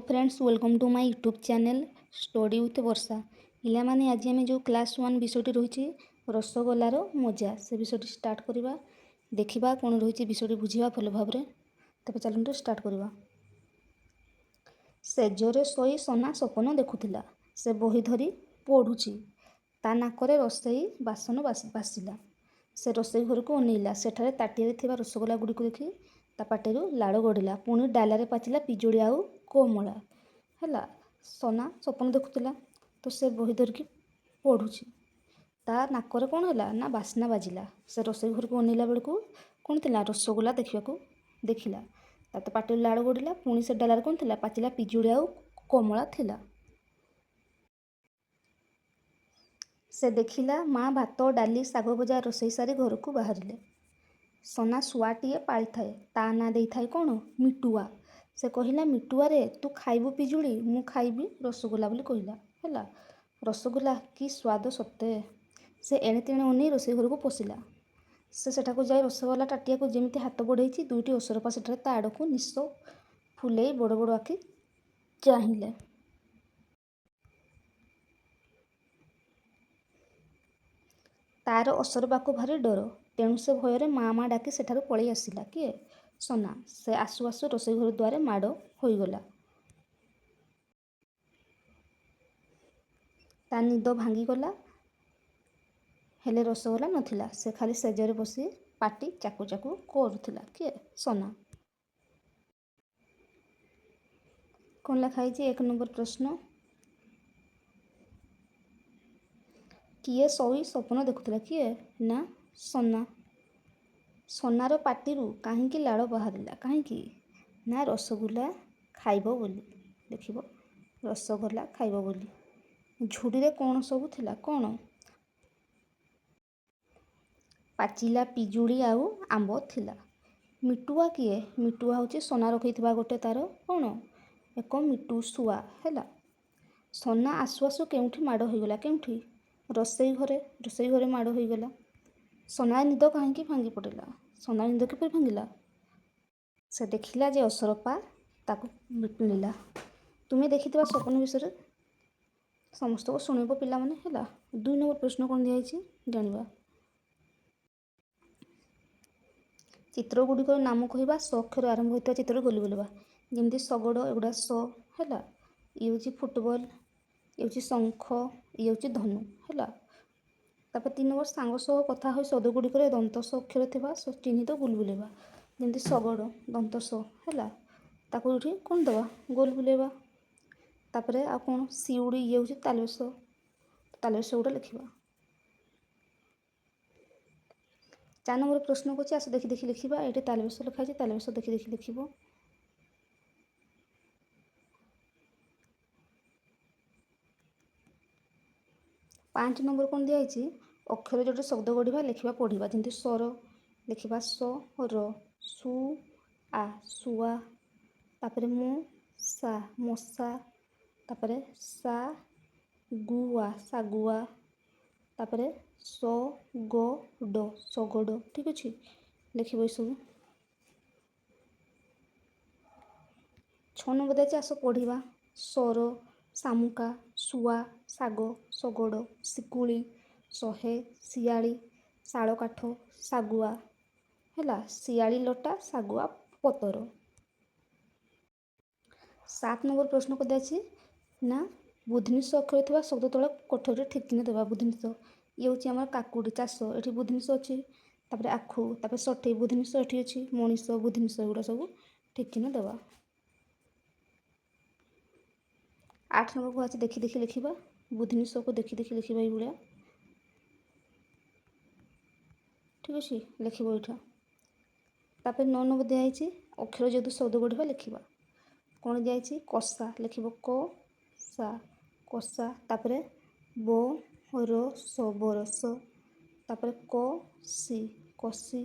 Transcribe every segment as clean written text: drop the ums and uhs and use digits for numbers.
Friends, welcome to my YouTube channel study with Varsha. पिलामाने आज आम जो क्लास 1 विषयटी रही रसगोलार मजा से विषयटी स्टार्ट करवा देखा कौन रही विषयटी बुझा भल भाव तब चलते स्टार्ट करवा। सेजरे शोई सोना सपन देखुला, से बही धरी पढ़ुची, ता नाकरे रोसई बासन बासिला। से रोसई घर को अनेला, सेठारे ताटिए थिबा रसगोला गुड़िक देखी ता पाटेरू लाड़ गड़िला। पुणी डालारे पाचिला पिजुड़ी आउ कोमला है। सोना सपन देखुला तो से बही धरिकी पढ़ुची, ता नाकरे कौन है ना बास्ना बाजिला। से रोसई घर को अनेला बेलू कौन थी रसगोला देखा देखिला, तो पाटी लाड़ गड़िला। पुणी से डालारे कौन थी पाचिला पिजुड़ी आउ कोमला थिला। से देखिला माँ भात डाली शाग भजा रोसई सारी घर को बाहरिले। सोना शुआटीए पाली थाए, ता ना दे थाए कौन मिटुआ। से कहला मिटुआ रे तू खाइबू पिजुड़ी, मु खाइबी रसगोला बोली कहला है। रसगोला कि स्वाद सते। से एणे तेणे अनेई रोसई घर को पशिला। से सेठाକୁ जाई रसगोला टाटिया को जेमिति हाथ बढ़ेइछि, दुईटी ओसरपा सेठारे ता आड़कू निଶ फुलेई बड़ बड़ आखि चाहिले। तार असरपा को भारी डर, तेणु से भयर माँ माँ डाकी सेठारू पलि आसिला। किए सोना। से आसु आसु रोसई घर द्वारे माड़ होईगला। ता निद भांगीगला, हेले रसगोला नथिला। से खाली सेजरे बसी पाटी चाकू चाकू करुथिला। किए सोना। कौन लिखाई 1 नंबर प्रश्न, किए शोई सपन देखुला। किए ना सोना। सोनार पाटिरू कहीं लाड़ बाहरिला, कहीं ना रसगोला खाइब बोली। देखिब रसगोला खाइब बोली। झुड़ी रे कौन सब थिला, कौन पाचिला पिजुड़ी आउ आंब थिला। मिटुआ किए, मिटुआ होची सोना रखिथिबा गोटे तार कौन एक मिटु शुआ है। सोना आसु आसु केउठी माड़ होईगला, केउठी रोसई घरे माड़ होईगला। सोना निद कहीं भांगी पड़ेला। सोना निद किपर भांगिला। से देखिला जे असरपा ताकू मिटुला। तुम्हें देखिथिबा सपन विषय समस्त को शुणिब पिला माने है। 2 नंबर प्रश्न कौन दिखाई जानिबा। चित्र गुड़िकर नाम कहवा, स अक्षर आरंभ होता चित्र गोली बोलवा। जमती शगड़ एगुड़ा स है। ये हूँ फुटबल, ये हूँ शंख, ये हूँ धनु है। तापर 3 नंबर सांग सह कथा हो शब्द गुड़िकर दंत स अक्षर थिबा चिन्हित गोल बुलेवा। जमती शगड़ दंत स है, ताको ये कौन दबा गोल बुलेवा। तापरे आ कौन सिउड़ी, ये हूँ तालबेस, तालबेस गुड़ा लिखा। 4 नंबर प्रश्न को आस देखी देखी लिखा। ये तालबेस लिखाई, तालबेस देखी देखी लिखिब। 5 नंबर कौन दिखाई, अक्षर जोटे शब्द गढ़ा लिखा पढ़ा। जमती स्वर लिखा स र, सु आ सुआ, तापरे मु सा मशा, तापरे सा गुआ सागुआ, तापरे स ग ड सगड़। ठीक अच्छे लिखब ये सब। 6 नंबर दिखाई आस पढ़ा। सर शामुका, शुआ शाग शगड़, शिकुड़ी शहे, शियाली शाल काठ, शागुआ है, शियाली लटा शागुआ पतर। 7 नंबर प्रश्न को दिखाई ना बुधिनिश अक्षर थी शब्द तले कोठरी ठीक किने देवा। बुधिनिश ये हूँ आम काकुड़ी चाष, ये बुधिनिश अच्छी। तापर आखु, तापर सठे बुधिनिश ये अच्छी। मनीष बुधिनिश एगुड़ा सब ठीक किने देवा। 8 नंबर को आज देखी देखी लिखा। बुधिनिश को देखी देखी लिखा ये। ठीक अच्छे लिखब यहाँ। तापर 9 नंबर दिखाई अक्षर जेहतु शब्द गढ़ा लिखा। कौन दिखाई कषा लिखब क सा कषा, तापर ब र स बरस, तापर क सी कषि,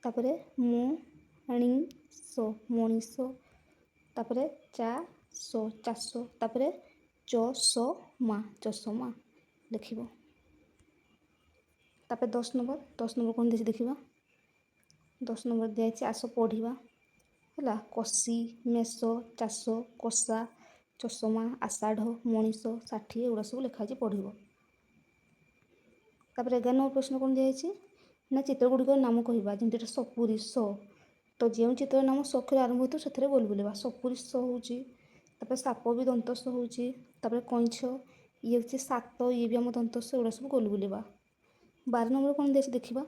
तापर मणि स मणिष, तापर चा स चाष, तापर च स मा चषमा लिखब। तापर 10 नंबर कौन देखा। 10 नंबर दिखाई आस पढ़ा। ହେଲା। କଷି, ମେଷ, ଚାଷ, କଷା, ଚଷମା, ଆଷାଢ଼, ମଣିଷ, ଷାଠିଏ ଏଗୁଡ଼ା ସବୁ ଲେଖା ହେଇଛି ପଢ଼ିବ। ତାପରେ 11 ନମ୍ବର ପ୍ରଶ୍ନ କ'ଣ ଦିଆଯାଇଛି ନା ଚିତ୍ର ଗୁଡ଼ିକର ନାମ କହିବା। ଯେମିତି ଏଟା ସପୁରୀ ସ, ତ ଯେଉଁ ଚିତ୍ରର ନାମ ସ ଅକ୍ଷର ଆରମ୍ଭ ହୋଇଥିବ ସେଥିରେ ଗୋଲ ବୁଲେଇବା। ସପୁରୀ ସ ହେଉଛି। ତାପରେ ସାପ ବି ଦନ୍ତ ସ ହେଉଛି। ତାପରେ କଇଁଛ ଇଏ ହେଉଛି ସାତ, ଇଏ ବି ଆମ ଦନ୍ତ ସ, ଏଗୁଡ଼ା ସବୁ ଗୋଲ ବୁଲେଇବା। 12 ନମ୍ବର କ'ଣ ଦିଆଯାଇଛି ଦେଖିବା।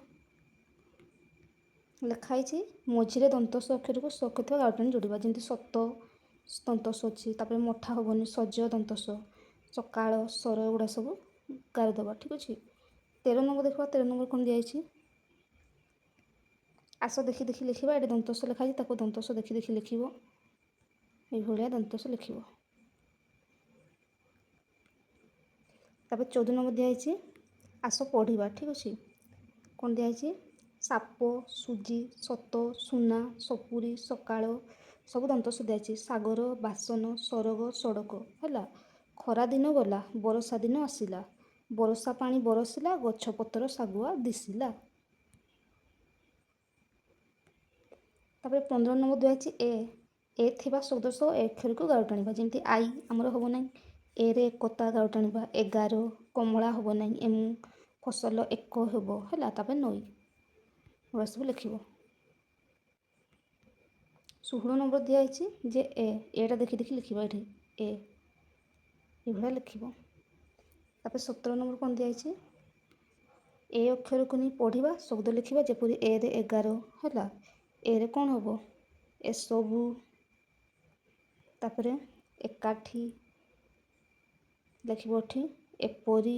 ଲେଖା ହେଇଛି ମଝିରେ ଦନ୍ତ ସ ଅକ୍ଷରକୁ ସ ଅକ୍ଷର ଥିବା ଗାର ଟାଣି ଯୋଡ଼ିବା। ଯେମିତି ସତ ଦନ୍ତ ସ ଅଛି। ତାପରେ ମଠା ହେବନି, ସଜ ଦନ୍ତ ସ, ସକାଳ, ସର ଏଗୁଡ଼ା ସବୁ ଗାର ଦେବା। ଠିକ୍ ଅଛି। 13 ନମ୍ବର ଦେଖିବା। 13 ନମ୍ବର କ'ଣ ଦିଆଯାଇଛି ଆସ ଦେଖି ଦେଖି ଲେଖିବା। ଏଠି ଦନ୍ତ ସ ଲେଖା ହେଇଛି, ତାକୁ ଦନ୍ତ ସ ଦେଖି ଦେଖି ଲେଖିବ। ଏଇଭଳିଆ ଦନ୍ତ ସ ଲେଖିବ। ତାପରେ 14 ନମ୍ବର ଦିଆଯାଇଛି ଆସ ପଢ଼ିବା। ଠିକ୍ ଅଛି। କ'ଣ ଦିଆହେଇଛି ସାପ, ସୁଜି, ସତ, ସୁନା, ସପୁରୀ, ସକାଳ ସବୁ ଦନ୍ତ ସ ଦିଆଯାଇଛି। ସାଗର, ବାସନ, ସରଗ, ସଡ଼କ ହେଲା। ଖରା ଦିନ ଗଲା, ବର୍ଷା ଦିନ ଆସିଲା, ବର୍ଷା ପାଣି ବରସିଲା, ଗଛପତ୍ର ଶାଗୁଆ ଦିଶିଲା। ତାପରେ 15 ନମ୍ବର ଦିଆଯାଇଛି ଏ ଥିବା ଶବ୍ଦ ସହ ଏ ଅକ୍ଷରକୁ ଗାର ଟାଣିବା। ଯେମିତି ଆଇ ଆମର ହେବ ନାହିଁ, ଏରେ ଏକତା ଗାର ଟାଣିବା। 11 କମଳା ହେବ ନାହିଁ, ଏମୁ ଫସଲ ଏକ ହେବ ହେଲା। ତାପରେ ନଈ ଏଗୁଡ଼ା ସବୁ ଲେଖିବ। 16 ନମ୍ବର ଦିଆଯାଇଛି ଯେ ଏଟା ଦେଖି ଦେଖି ଲେଖିବା। ଏଠି ଏଭଳିଆ ଲେଖିବ। ତାପରେ 17 ନମ୍ବର କ'ଣ ଦିଆଯାଇଛି ଏ ଅକ୍ଷରକୁ ନେଇ ପଢ଼ିବା, ଶବ୍ଦ ଲେଖିବା। ଯେପରି ଏରେ 11 ହେଲା। ଏରେ କ'ଣ ହେବ ଏସବୁ, ତାପରେ ଏକାଠି ଲେଖିବ। ଏଠି ଏପରି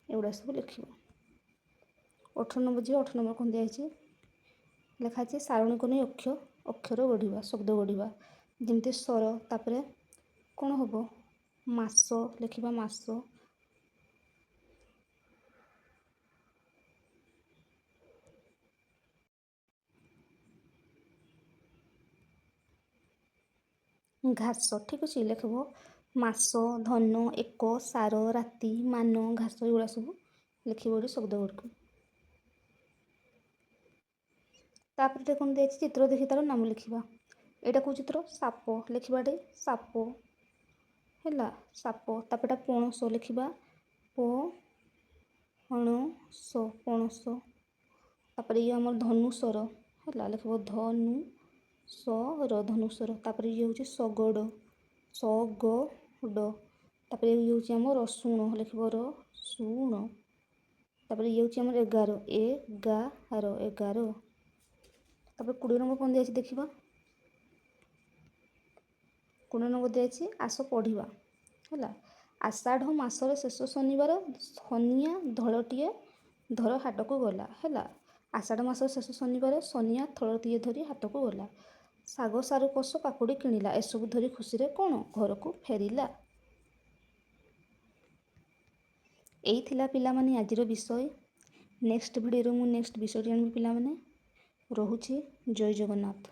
ଏଗୁଡ଼ା ସବୁ ଲେଖିବ। 18 ନମ୍ବର ଯିବ। 18 ନମ୍ବର କ'ଣ ଦିଆଯାଇଛି ଲେଖା ଅଛି ସାରଣୀକୁ ନେଇ ଅକ୍ଷର ଗଢ଼ିବା, ଶବ୍ଦ ଗଢ଼ିବା। ଯେମିତି ସ୍ୱର, ତାପରେ କ'ଣ ହେବ ମାସ ଲେଖିବା। ମାସ, ଘାସ। ଠିକ୍ ଅଛି। ଲେଖିବ ମାସ, ଧନ, ଏକ, ସାର, ରାତି, ମାନ, ଘାସ ଏଗୁଡ଼ା ସବୁ ଲେଖିବ ଏଠି ଶବ୍ଦ ଗୁଡ଼ିକୁ। ତାପରେ ଏଠି କ'ଣ ଦିଆଯାଇଛି ଚିତ୍ର ଦେଖି ତାର ନାମ ଲେଖିବା। ଏଇଟା କେଉଁ ଚିତ୍ର ସାପ ଲେଖିବା। ଏଠି ସାପ ହେଲା। ସାପ। ତାପରେ ଏଟା ପଣସ ଲେଖିବା। ପଣସ, ପଣସ। ତାପରେ ଇଏ ଆମର ଧନୁସର ହେଲା। ଲେଖିବ ଧନୁସର, ଧନୁସର। ତାପରେ ଇଏ ହେଉଛି ଶଗଡ଼, ଶଗଡ଼। ତାପରେ ଇଏ ହେଉଛି ଆମର ରସୁଣ, ଲେଖିବ ରସୁଣ। ତାପରେ ଇଏ ହେଉଛି ଆମର 11, 11। ତାପରେ 20 ନମ୍ବର କ'ଣ ଦିଆଯାଇଛି ଦେଖିବା। 20 ନମ୍ବର ଦିଆଯାଇଛି ଆସ ପଢ଼ିବା ହେଲା। ଆଷାଢ଼ ମାସର ଶେଷ ଶନିବାର ଶନିଆ ଧଳଟିଏ ଧର ହାଟକୁ ଗଲା ହେଲା। ଆଷାଢ଼ ମାସର ଶେଷ ଶନିବାର ଶନିଆ ଥଳଟିଏ ଧରି ହାଟକୁ ଗଲା। ଶାଗ, ସାରୁ, କୋଷ, କାକୁଡ଼ି କିଣିଲା। ଏସବୁ ଧରି ଖୁସିରେ କ'ଣ ଘରକୁ ଫେରିଲା। ଏଇ ଥିଲା ପିଲାମାନେ ଆଜିର ବିଷୟ। ନେକ୍ସଟ ଭିଡ଼ିଓରେ ମୁଁ ନେକ୍ସଟ ବିଷୟଟି ଆଣିବି ପିଲାମାନେ। ରହୁଛି। ଜୟ ଜଗନ୍ନାଥ।